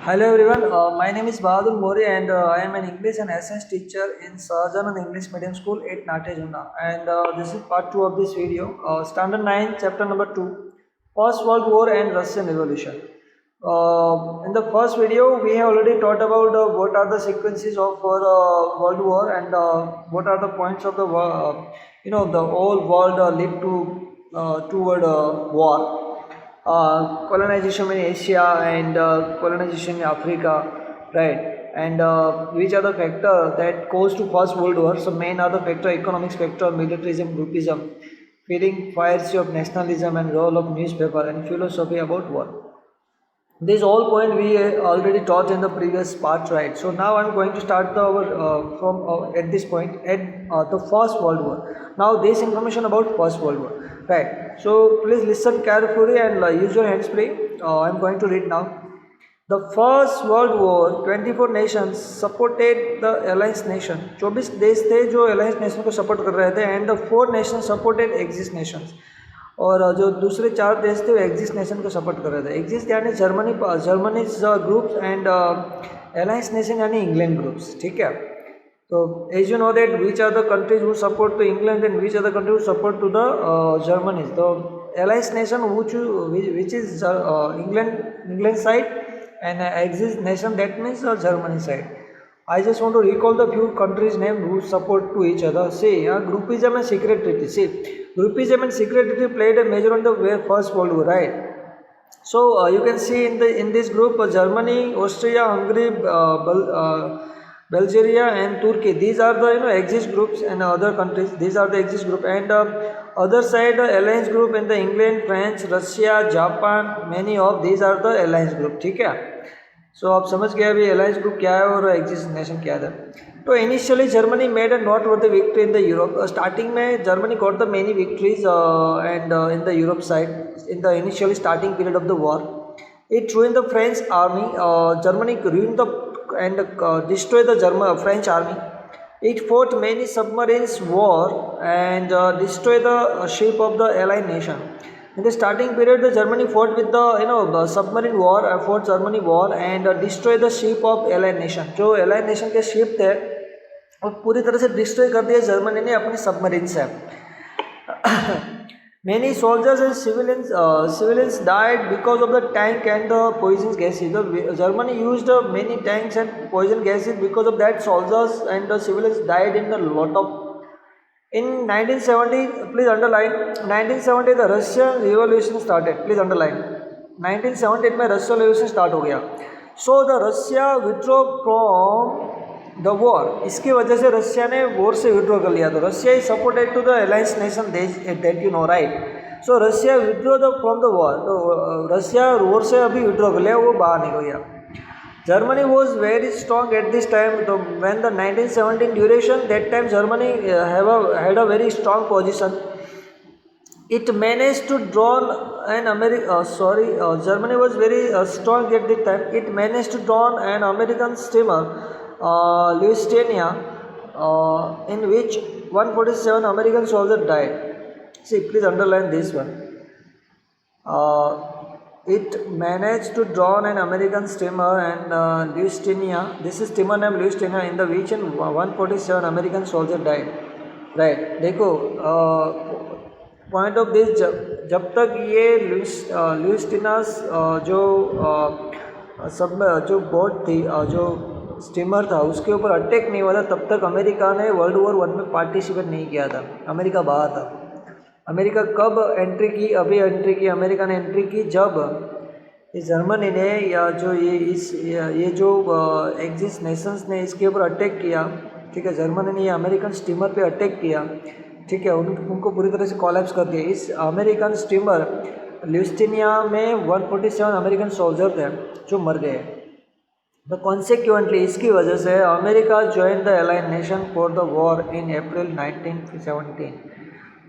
Hello everyone, my name is Bahadur Mori and I am an English and Science teacher in Sahajanand English Medium School at Natejuna, and this is part 2 of this video, Standard 9, Chapter number 2, First World War and Russian Revolution. In the first video, we have already talked about what are the sequences of World War and what are the points of the the whole world lead to toward war, colonization in Asia and colonization in Africa, right? And which are the factors that cause to First World War? So main are the factor economics factor, militarism, groupism, feeling fires of nationalism and role of newspaper and philosophy about war. This all point we already taught in the previous part, right? So now I'm going to start from at this point at the First World War. Now this information about First World War, right? So please listen carefully and use your hands free. I'm going to read now. The First World War, 24 nations supported the Alliance nation. 24 देश थे जो Alliance nation को support कर रहे थे, and the 4 nations supported Axis nations. और जो दूसरे 4 देश थे वो एक्सिस नेशन को सपोर्ट कर रहे थे. एक्सिस यानी Germany groups and alliance nation यानी इंग्लैंड ग्रुप्स. ठीक है. तो as you know that which are the countries who support to England and which are the country who support to the Germany. तो alliance nation which is England side and Axis nation, that means Germany side. I just want to recall the few countries name who support to each other. See, groupism and secret treaty. See, groupism and secret treaty played a major on the First World War, right? So you can see in this group Germany, Austria, Hungary, Bulgaria and Turkey. These are the Axis groups, and other countries. These are the Axis group, and other side alliance group in the England, France, Russia, Japan. Many of these are the alliance group. ठीक है. सो आप समझ गए अभी alliance group क्या है और axis nation क्या था. तो initially Germany made a not worth the victory in the Europe. Starting में Germany got the many victories and in the Europe side in the initially starting period of the war. It ruined the French army. Germany ruined the and destroyed the French army. It fought many submarines war and destroyed the ship of the allied nation. In the starting period, the Germany fought with the submarine war, fought Germany war and destroyed the ship of allied nation. जो allied nation के ship थे वो पूरी तरह से destroy कर दिया Germany ने अपनी submarine से. Many soldiers and civilians died because of the tank and the poison gases. Germany used many tanks and poison gases. Because of that, soldiers and the civilians died in a lot of. In 1970, please underline, 1970 the Russian revolution started. Please underline, 1970 में Russian revolution start हो गया. So the Russia withdraw from the war. इसकी वजह से Russia ने war से withdraw कर लिया. तो Russia is supported to the alliance nation that you know, right. So Russia withdraw from the war. तो रशिया वॉर से अभी विड्रॉ कर लिया, वो बाहर निकल गया. Germany was very strong at this time. So when the 1917 duration, that time Germany had a very strong position. It managed to draw an Germany was very strong at this time. It managed to draw an American steamer, Lusitania, in which 147 American soldiers died. See, please underline this one. It managed to draw an American steamer and Lusitania. This is steamer named Lusitania, in the which 147 American soldiers died. Right. देखो point of this, जब तक ये ल्यूस्टिना जो boat थी, जो steamer था, उसके ऊपर अटैक नहीं हुआ था, तब तक अमेरिका ने वर्ल्ड वॉर 1 में पार्टिसिपेट नहीं किया था. अमेरिका बाहर था. अमेरिका कब एंट्री की? अभी एंट्री की अमेरिका ने एंट्री की जब इस जर्मनी ने या जो ये जो एक्सिस नेशंस ने इसके ऊपर अटैक किया. ठीक है. जर्मनी ने ये अमेरिकन स्टीमर पे अटैक किया. ठीक है. उनको पूरी तरह से कोलैप्स कर दिया. इस अमेरिकन स्टीमर ल्यूस्टिनिया में 147 अमेरिकन सोल्जर थे जो मर गए. तो कॉन्सिक्वेंटली इसकी वजह से America join the allied nation for the war in April 1917.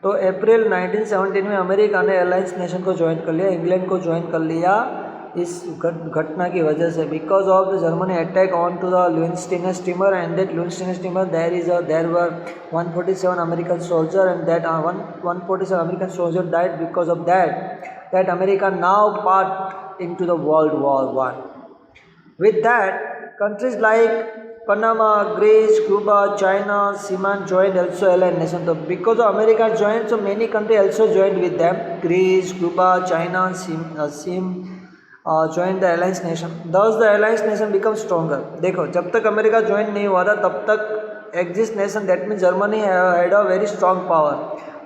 तो अप्रैल 1917 में अमेरिका ने अलायंस नेशन को ज्वाइन कर लिया, इंग्लैंड को ज्वाइन कर लिया इस घटना की वजह से. Because of the Germany attack on to the Lusitania steamer and that Lusitania steamer there were 147 American soldier and that 147 American soldier died. Because of that America now part into the world war 1. With that, countries like Panama, Greece, Cuba, China, Seaman joined also allied nation. So because of America joined, so many countries also joined with them. Greece, Cuba, China, joined the alliance nation. Thus the alliance nation becomes stronger. देखो जब तक America join नहीं हुआ था तब तक exist nation that mean Germany had a very strong power.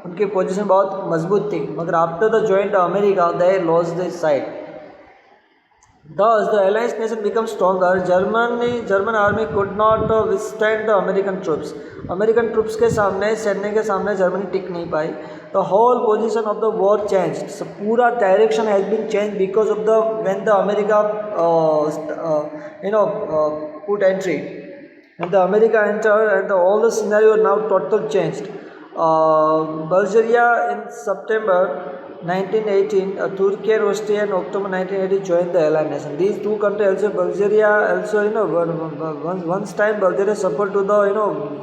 उनकी position बहुत मजबूत थी. मगर after the joint America they lost the side. Thus, the alliance nation becomes stronger. German army could not withstand the American troops. American troops के सामने सैन्य के सामने जर्मनी टिक नहीं पाई. The whole position of the war changed. So पूरा direction has been changed because of the when the America put entry. And the America entered and all the scenario now total changed. Bulgaria in September 1918, Turkey and Austria in October 1980 joined the allied nation. These two countries also, Bulgaria also, once time Bulgaria support to the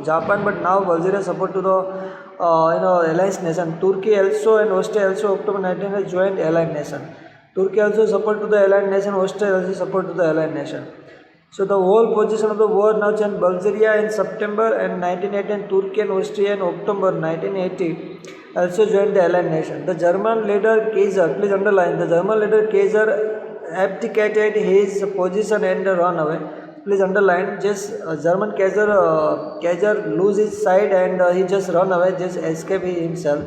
Japan, but now Bulgaria support to the allied nation. Turkey also and Austria also October 1980 joined allied nation. Turkey also support to the allied nation. Austria also support to the allied nation. So the whole position of the war now changed. Bulgaria in September and 1980 and Turkey and Austria in October 1980 also joined the allied nation. The German leader Kaiser, please underline, the German leader Kaiser abdicated his position and run away. Please underline, just German Kaiser lose his side and he just run away, just escape himself.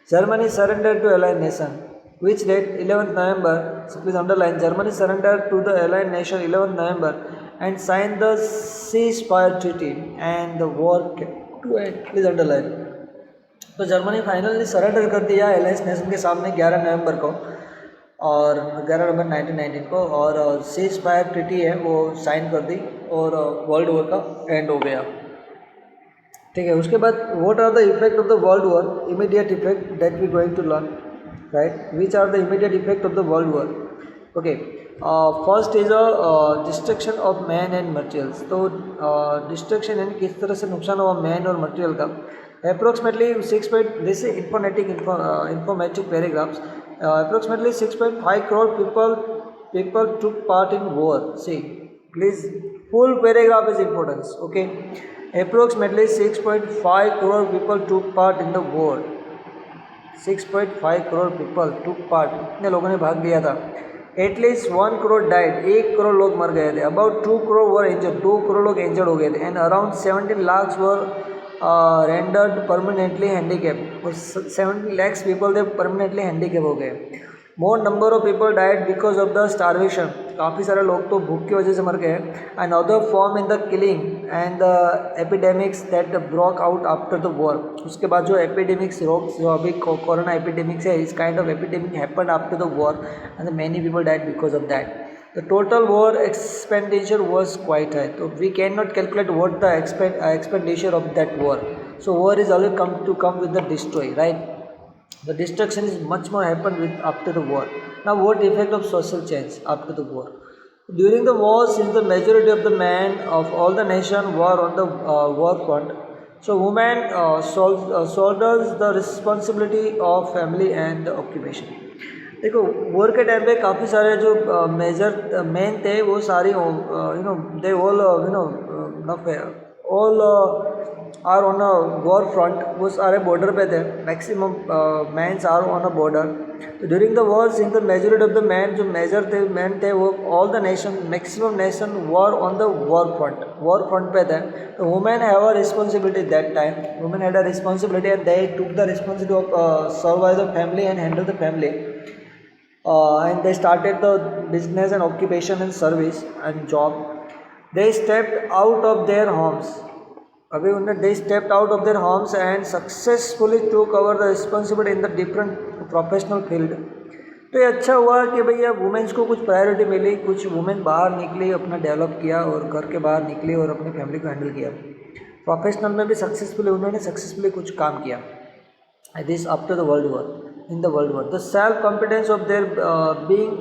Germany surrendered to allied nation. Which date? 11th November. So please underline, Germany surrendered to the allied nation 11th November and signed the ceasefire treaty and the war came to end. Please underline. तो Germany finally surrender कर दिया alliance nation के सामने 11 नवंबर को और 11 नवंबर 1919 को, और cease fire treaty है वो साइन कर दी और वर्ल्ड वॉर का एंड हो गया. ठीक है. उसके बाद what are the effect of the world war, immediate effect that we going to learn, right. Which are the immediate effect of the world war. Okay. First is a destruction of man and materials. तो destruction यानी किस तरह से नुकसान हुआ man और material का. Approximately 6. This is informative paragraphs. Approximately 6.5 crore people took part in war. See, please, full paragraph is important. Okay, approximately 6.5 crore people took part in the war. 6.5 crore people took part. इतने लोगों ने भाग लिया था. At least 1 crore died. 1 crore लोग मर गए थे. About 2 crore were injured. 2 crore लोग इंजर्ड हो गए थे. And around 17 lakhs were rendered permanently handicapped. और 70 lakhs people थे permanently handicapped हो गए. More number of people died because of the starvation. काफ़ी सारे लोग तो भूख की वजह से मर गए. And other form in the killing and the epidemics that broke out after the war. उसके बाद जो epidemics रोग जो अभी कोरोना epidemics है, इस kind of epidemic happened after the war and many people died because of that. The total war expenditure was quite high. So we cannot calculate what the expenditure of that war. So war is always come with the destroy, right? The destruction is much more happened with after the war. Now what effect of social change after the war? During the war, since the majority of the men of all the nation were on the war front, so women shoulders the responsibility of family and occupation. देखो war के time पे काफ़ी सारे जो major man थे वो सारी they all all are on a war front. वो सारे बॉर्डर पे थे. Maximum mans are on a border. तो during the war since the majority of the man जो मेजर थे मैन थे वो all the nation maximum nation war on the war front पे थे. तो women have a responsibility that time. Women had a responsibility and they took the responsibility of survive the family and handle the family. And they started the business and occupation and service and job. They stepped out of their homes. अभी उन्हें they stepped out of their homes and successfully took over the responsibility in the different professional field. तो ये अच्छा हुआ कि भैया women's को कुछ प्रायोरिटी मिली. कुछ वुमेन बाहर निकली, अपना डेवलप किया और घर के बाहर निकली और अपनी फैमिली को हैंडल किया. प्रोफेशनल में भी सक्सेसफुली उन्होंने सक्सेसफुली कुछ काम किया. This after the world war. In the world war, the self-confidence of their being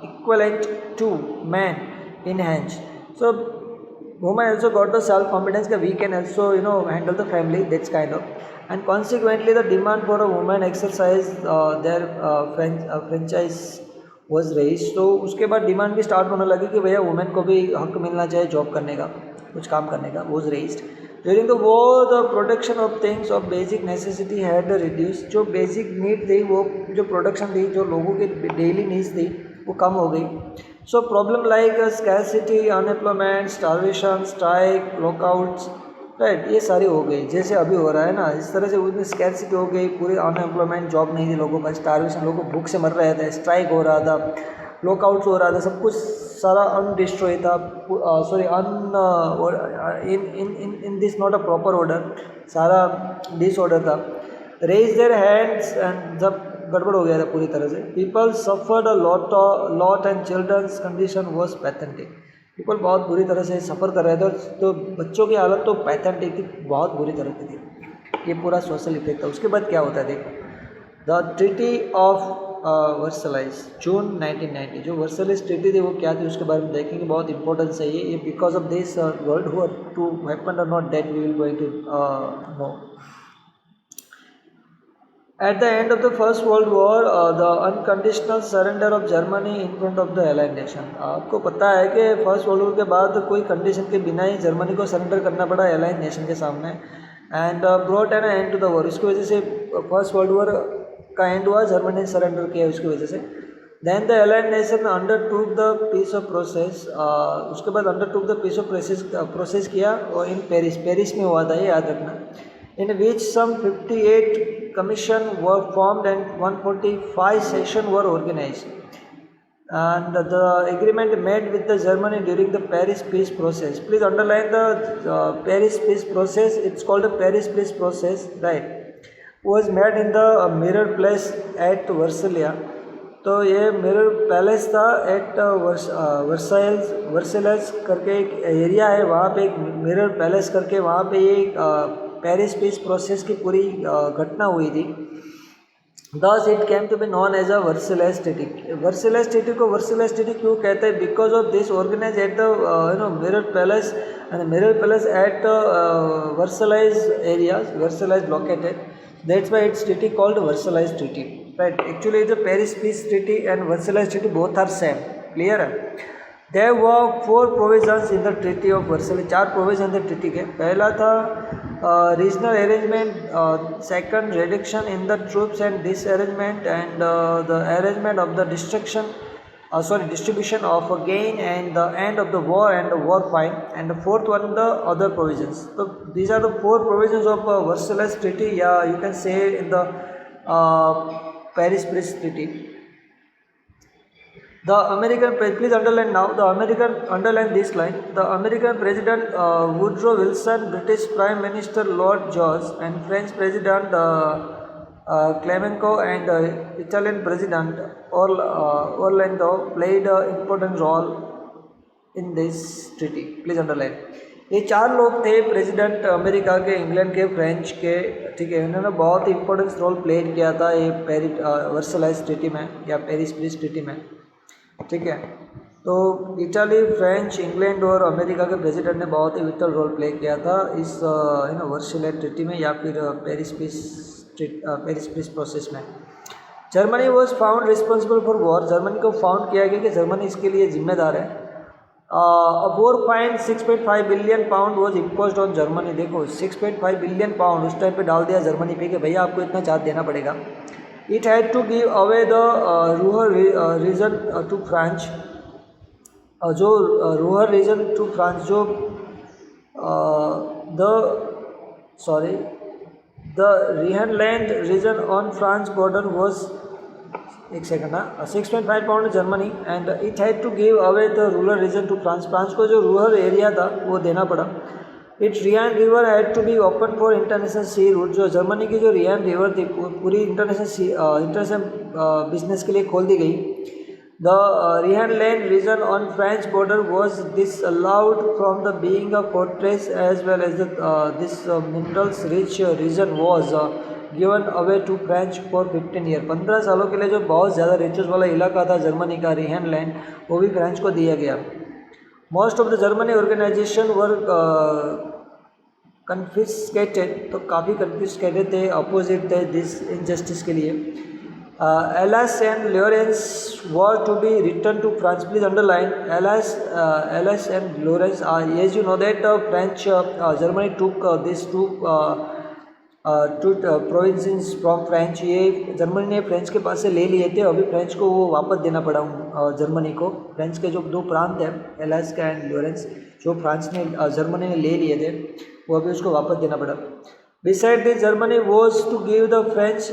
equivalent to man enhanced. So women also got the self-confidence that we can also handle the family. That's kind of, and consequently the demand for a woman exercise their franchise was raise. तो उसके बाद demand भी start होने लगी कि भैया women को भी हक मिलना चाहिए जॉब करने का, कुछ काम करने का। Was raised during the war the production of things of basic necessity had reduce. जो बेसिक नीड थी, वो जो प्रोडक्शन थी, जो लोगों की डेली नीड्स थी, वो कम हो गई। So problem like scarcity, unemployment, starvation, strike, lockouts, right, ये सारी हो गई जैसे अभी हो रहा है ना, इस तरह से उसमें स्कैरसिटी हो गई, पूरी अनएम्प्लॉयमेंट, जॉब नहीं थी लोगों का, स्टारवेशन, लोगों भूख से मर रहे थे, स्ट्राइक हो रहा था, लॉकआउट्स हो रहा था, सब कुछ सारा अनडिस्ट्रॉय था, sorry in in in in this not a proper order, सारा डिसऑर्डर था। रेज देयर हैंड्स एंड जब गड़बड़ हो गया था पूरी तरह से। People suffered a lot and children's condition was pathetic. People बहुत बुरी तरह से सफ़र कर रहे थे, तो बच्चों की हालत तो पैथेटिक थी, बहुत बुरी तरह की थी। ये पूरा सोशल इफेक्ट था। उसके बाद क्या होता है देखो, द ट्रीटी ऑफ वर्सलाइज, जून 1990। जो वर्सलाइज ट्रीटी थी वो क्या थी, उसके बारे में देखेंगे, बहुत इंपॉर्टेंस है ये। Because of this world war two happen और not, that we will going to know. At the end of the First World War, the unconditional surrender of Germany in front of the Allied nation। आपको पता है कि first world war के बाद कोई condition के बिना ही जर्मनी को सरेंडर करना पड़ा एलाइड नेशन के सामने, and brought an end to the war. इसकी वजह से फर्स्ट वर्ल्ड वॉर का एंड हुआ, जर्मनी ने सरेंडर किया उसकी वजह से। Then the allied nation undertook the peace of process, उसके बाद अंडर टूक द पीस ऑफ प्रोसेस किया, और इन पेरिस में हुआ था, ये याद रखना। in which some 58 commission were formed and 145 sessions were organized, and the agreement made with the Germany during the Paris peace process. Please underline the Paris peace process. It's called the Paris peace process, right? Was made in the Mirror Place at Versailles. तो ये mirror palace था eight Versailles करके एक area है, वहाँ पे एक mirror palace करके, वहाँ पे ये पेरिस पीस प्रोसेस की पूरी घटना हुई थी। Thus it came to be known as a Versailles Treaty। Versailles treaty को वर्साइल्स ट्रीटी क्यों कहते हैं? Because of this organise at the mirror palace, and mirror palace at Versailles areas, Versailles located, that's why it's treaty called Versailles Treaty, right? Actually the Paris Peace Treaty and Versailles Treaty both are same, clear है? There were 4 provisions in the Treaty of Versailles। 4 provision थे treaty के। पहला था regional arrangement, second reduction in the troops and disarrangement, and the arrangement of the distribution of a gain and the end of the war and the war fine, and the fourth one the other provisions। So these are the 4 provisions of Versailles Treaty, yeah, you can say in the Paris Peace Treaty। The American, please underline now, the American, underline this line, the American President Woodrow Wilson, British Prime Minister Lord George, and French President Clemenceau, and Italian President Orlando played an important role in this treaty। Please underline। ये 4 लोग थे, president America के, England के, French के, ठीक है, इन्होंने बहुत इंपॉर्टेंट रोल प्ले किया था ये वर्साइल्स ट्रीटी में या पेरिस पीस ट्रीटी में, ठीक है। तो इटाली, फ्रेंच, इंग्लैंड और अमेरिका के प्रेसिडेंट ने बहुत ही विटल रोल प्ले किया था इस वर्साइल्स ट्रीटी में या फिर पेरिस पीस प्रोसेस में। Germany was found responsible for war. Germany को फाउंड किया गया कि जर्मनी इसके लिए जिम्मेदार है। War fine 6.5 billion pound was imposed on Germany. देखो 6.5 बिलियन पाउंड उस टाइम पे डाल दिया जर्मनी पे कि भैया आपको इतना चार्ज देना पड़ेगा। It had to give away the Ruhr region to France। जो Ruhr region to France, जो the Rhineland region on France border was, एक सेकंड ना, 6.5 pound Germany, and it had to give away the rural region to France. France को जो rural area था वो देना पड़ा। It Rhine river had to be open for international sea route. जो Germany की जो रियान रिवर थी पूरी इंटरनेशनल बिजनेस के लिए खोल दी गई। The Rhineland region on French border was disallowed from the being a fortress as well as this minerals rich region was given away to French for 15 year. 15 सालों के लिए जो बहुत ज़्यादा रिचेस वाला इलाका था जर्मनी का, रियान लैंड, वो भी फ्रेंच को दिया गया। Most of the Germany organisation were confiscated. तो काफ़ी कन्फिस्केटेड थे, अपोजिट थे दिस इनजस्टिस के लिए। Elas and Lawrence were to be returned to France. Please underline Elas and Lawrence. As you know that French, Germany took these two provinces from French. ये Germany ने French के पास से ले लिए थे. अभी फ्रेंच को वो वापस देना पड़ा जर्मनी को. फ्रेंच के जो दो प्रांत हैं एलास्का एंड लॉरेंस जो फ्रांस ने जर्मनी ने ले लिए थे वो अभी उसको वापस देना पड़ा. Beside this, Germany was to give the French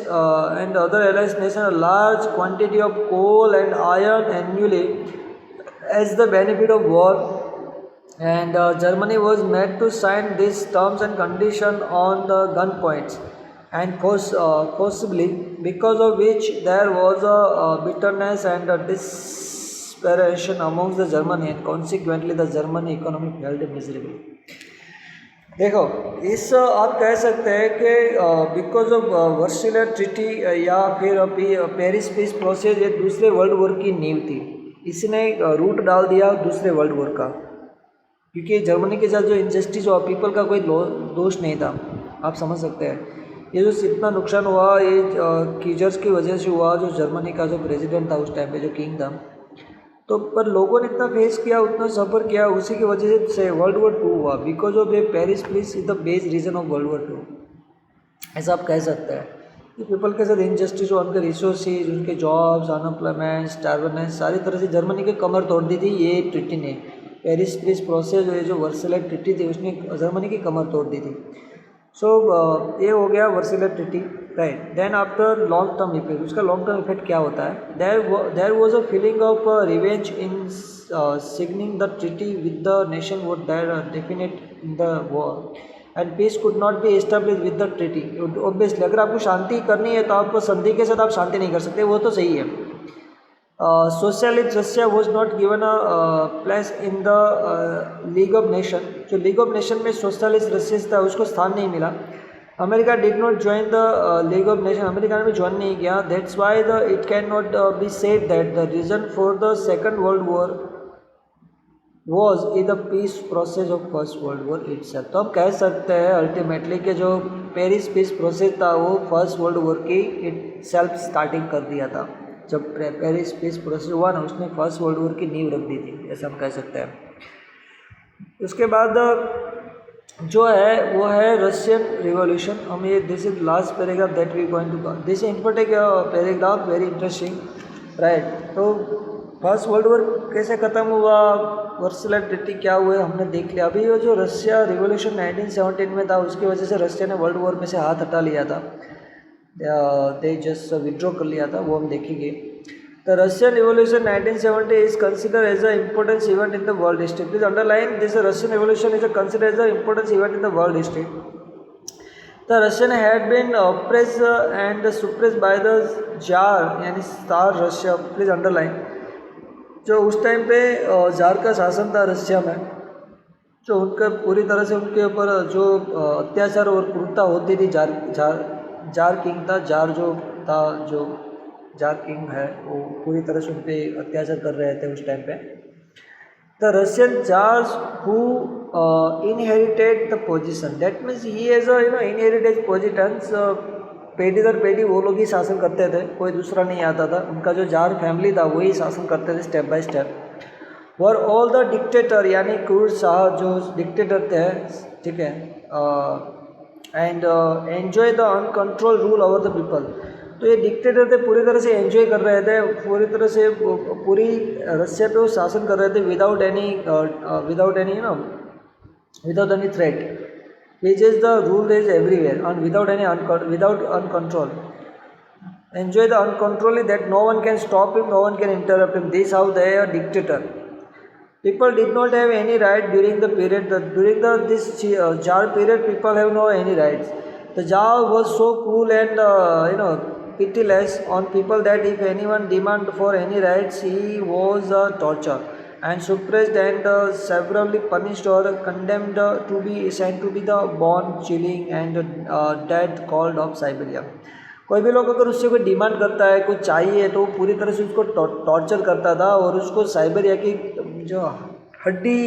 and other allied nations a large quantity of coal and iron annually as the benefit of war, and Germany was made to sign these terms and conditions on the gunpoints, and forcibly, because of which there was a bitterness and a desperation amongst the Germany, and consequently the German economy felt miserable. देखो इस आप कह सकते हैं कि because of वर्सुलर treaty या फिर अभी पेरिस पीस प्रोसेस ये दूसरे वर्ल्ड वॉर की नींव थी. इसने रूट डाल दिया दूसरे वर्ल्ड वॉर का, क्योंकि जर्मनी के साथ जो इनजस्टिस हुआ पीपल का कोई दोष नहीं था. आप समझ सकते हैं ये जो इतना नुकसान हुआ ये कीजर्स की वजह से हुआ. जो जर्मनी का जो प्रेसिडेंट था उस टाइम पे जो किंग था, तो पर लोगों ने इतना फेस किया उतना सफ़र किया उसी की वजह से वर्ल्ड वॉर 2 हुआ. Because of A Paris peace is the base reason of world war 2. ऐसा आप कह सकते हैं कि पीपल के साथ इनजस्टिस हुआ, उनके रिसोर्सेज, उनके जॉब्स, अनएम्प्लॉयमेंट, स्टार्वनेस, सारी तरह से जर्मनी की कमर तोड़ दी थी ये ट्रिटी ने. पेरिस पीस प्रोसेस जो वर्सुलर ट्रिटी थी उसने जर्मनी की कमर तोड़ दी थी. सो ये हो गया Versailles treaty, right. Then after long term effect, उसका लॉन्ग टर्म इफेक्ट क्या होता है? There was a feeling of revenge in signing the treaty with the nation would there definite in the war, and peace could not be establish with the treaty. Obviously अगर आपको शांति करनी है तो आपको संधि के साथ आप शांति नहीं कर सकते, वो तो सही है. Socialist Russia was not given a place in the league of nation. जो लीग ऑफ नेशन में सोशलिस्ट रशिया था उसको स्थान नहीं मिला. America did not join the league of nation, America ने भी ज्वाइन नहीं किया. That's why the it can not be said that the reason for the second world war was in the peace process of first world war itself. तो हम कह सकते हैं ultimately कि जो पेरिस पीस प्रोसेस था वो फर्स्ट वर्ल्ड वॉर की इट सेल्फ स्टार्टिंग कर दिया था. जब पेरिस पीस प्रोसेस हुआ ना उसने फर्स्ट वर्ल्ड वॉर की नींव रख दी थी, ऐसा हम कह सकते हैं. उसके बाद जो है वो है रशियन रिवॉल्यूशन. हम ये this is last paragraph that we going to this important paragraph very interesting, right. तो फर्स्ट वर्ल्ड वॉर कैसे ख़त्म हुआ, वर्सुलर ट्रीटी क्या हुए हमने देख लिया. अभी वो जो रशिया रिवॉल्यूशन 1917 में था उसकी वजह से रशिया ने वर्ल्ड वॉर में से हाथ हटा लिया था, दे जस्ट विड्रॉ कर लिया था, वो हम देखेंगे. The Russian revolution 1970 is consider as a important event in the world history. Please underline this Russian revolution is consider as a important event in the world history. The Russian had been oppressed and suppressed by the tsar यानी star Russia. Please underline जो उस time पे jar का शासन था Russia में, जो उनका पूरी तरह से उनके ऊपर जो अत्याचार और क्रूरता होती थी. जार किंग था, जार जो था जो जार किंग है वो पूरी तरह से उन पर अत्याचार कर रहे थे उस टाइम पे. The Russian czars who inherited the position, that means he as a inherited positions, पेढ़ी दर पेढ़ी वो लोग ही शासन करते थे, कोई दूसरा नहीं आता था. उनका जो जार फैमिली था वही शासन करते थे step by step. Were all the dictator यानी क्रूर शाह जो डिक्टेटर थे, ठीक है, and enjoy the uncontrol rule over the people. तो ये डिक्टेटर थे पूरी तरह से एंजॉय कर रहे थे, पूरी तरह से पूरी रशिया पे वो शासन कर रहे थे without any threat, which is the rule is everywhere and without uncontrol. Enjoy the uncontrollably that no one can stop him, no one can interrupt him. This how they are dictator. People did not have any right during the period. This Jar period, people have no any rights. The Jar was so cruel and pitiless on people that if anyone demand for any rights, he was tortured and suppressed and severely punished or condemned to be sent to be the bone chilling and death called of Siberia. कोई भी लोग अगर उससे कोई demand करता है कुछ चाहिए तो पूरी तरह से उसको टॉर्चर करता था और उसको साइबेरिया की जो हड्डी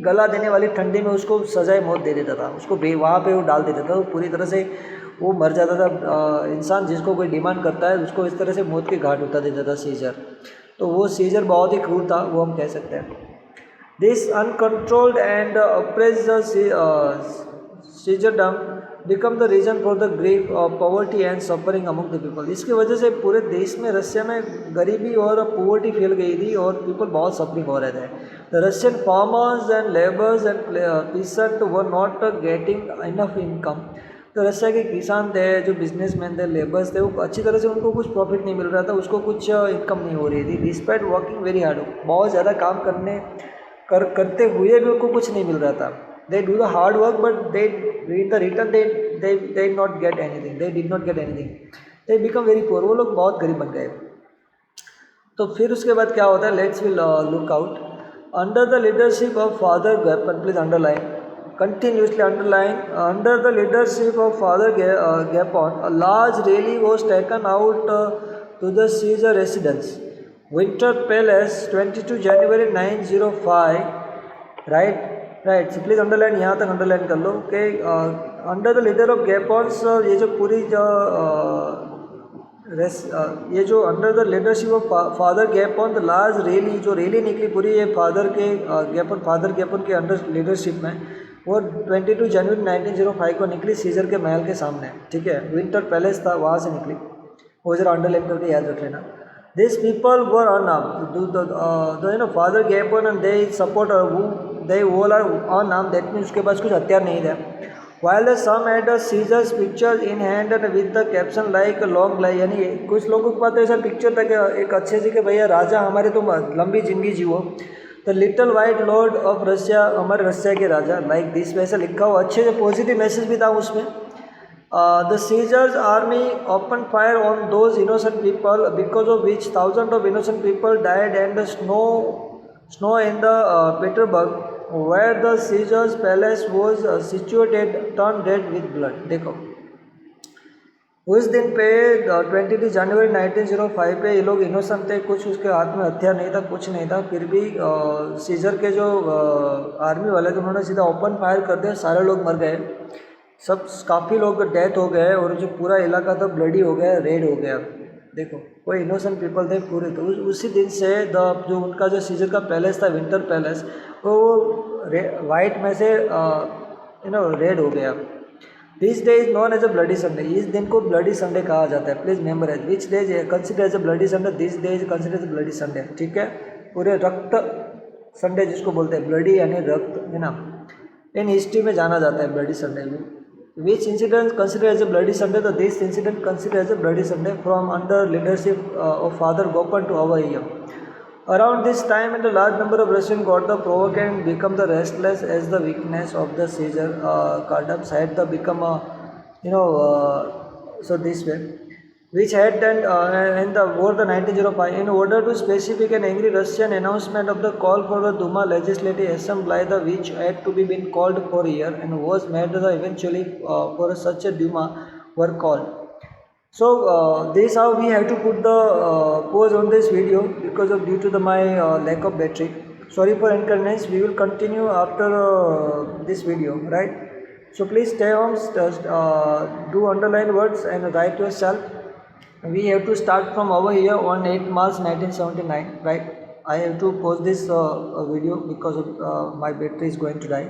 गला देने वाली ठंडी में उसको सजाए मौत दे देता था, उसको वहाँ पे वो डाल देता था, तो पूरी तरह से वो मर जाता था। इंसान जिसको कोई डिमांड करता है उसको इस तरह से मौत के घाट उतार देता था सीजर। तो वो सीजर बहुत ही क्रूर था, वो हम कह सकते हैं। This uncontrolled and oppressed czardom become the reason for the grave poverty and suffering among the people. इसकी वजह से पूरे देश में, रशिया में गरीबी और पॉवर्टी फैल गई थी और पीपल बहुत सफरिंग हो रहे थे। The Russian farmers and labours and pheasant were not getting enough income. तो रशिया के किसान थे, जो बिजनेसमैन थे, लेबर्स थे, वो अच्छी तरह से उनको कुछ प्रॉफिट नहीं मिल रहा था, उसको कुछ इनकम नहीं हो रही थी। डिस्पाइट वर्किंग वेरी हार्ड, बहुत ज़्यादा काम करते हुए भी उनको कुछ नहीं मिल रहा था। They do the hard work but they in the return they not get anything, they did not get anything, they become very poor, वो लोग बहुत गरीब बन गए। तो फिर उसके बाद क्या होता है, let's will look out. Under the leadership of Father Gapon, please underline, continuously underline, under the leadership of Father Gapon, a large rally was taken out to the Caesar residence, Winter Palace, 22 January 905, right, so please underline, यहाँ तक underline कर लो कि under the leader of Gapons, ये जो पूरी जो ये जो under the leadership of Father Gapon, the large rally, जो रैली निकली पूरी ये फादर गैपन के अंडर लीडरशिप में, वो 22 जनवरी 1905 को निकली सीजर के महल के सामने, ठीक है। विंटर पैलेस था, वहाँ से निकली, वो जरा अंडरलाइन करके याद रख लेना। This people were unarmed, Father Gapon and they supporter, they all are unarmed, that means उसके पास कुछ हथियार नहीं थे। While the some had a Caesar's pictures in hand and with the caption like a long life, यानी कुछ लोगों के पास तो ऐसा पिक्चर था कि एक अच्छे से कि भैया राजा हमारे तो लंबी जिंदगी जीवो, the little white Lord of Russia, हमारे रशिया के राजा, लाइक दिस, वैसा लिखा हुआ, अच्छे से पॉजिटिव मैसेज भी था उसमें। The Caesar's army open fire on those innocent people because of which thousand of innocent people died and snow in the Petersburg where the Caesar's palace was situated turned red with blood। देखो उस दिन पे 22 जनवरी 1905 पे ये लोग innocent थे, कुछ उसके हाथ में हथियार नहीं था, कुछ नहीं था, फिर भी सीजर के जो आर्मी वाले थे उन्होंने सीधा ओपन फायर कर दिया, सारे लोग मर गए, सब काफ़ी लोग डेथ हो गए और जो पूरा इलाका था ब्लडी हो गया, रेड हो गया। देखो कोई इनोसेंट पीपल थे पूरे, तो उसी दिन से जो उनका जो सीजर का पैलेस था, विंटर पैलेस, वो वाइट में से रेड हो गया। This day is known as a bloody Sunday, इस दिन को ब्लडी संडे कहा जाता है। Please memorise as which day is consider as a bloody Sunday, this day is consider as a bloody Sunday, ठीक है। पूरे रक्त संडे जिसको बोलते हैं, ब्लडी यानी रक्त, है ना, इन हिस्ट्री में जाना जाता है ब्लडी संडे में। Which incident considered as a bloody Sunday? So this incident considered as a bloody Sunday from under leadership of Father Gopan to our year. Around this time, and a large number of Russians got the provoked and become the restless as the weakness of the Caesar Kardams had the become a, so this way, which had then in the war the 1905, in order to specific an angry Russian announcement of the call for the Duma legislative assembly, the which had to be been called for a year and was made the eventually for such a Duma were called. So this is how we have to put the pause on this video because of due to the my lack of battery. Sorry for inconvenience. We will continue after this video, right? So please stay home, do underline words and write yourself. We have to start from over here on 8 March 1979, right? I have to pause this video because of my battery is going to die.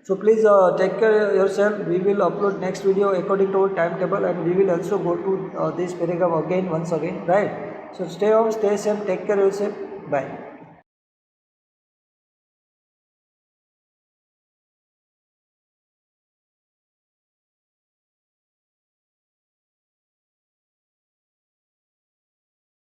So please take care of yourself. We will upload next video according to our timetable, and we will also go to this paragraph again once again, right? So stay home, stay safe, take care of yourself. Bye.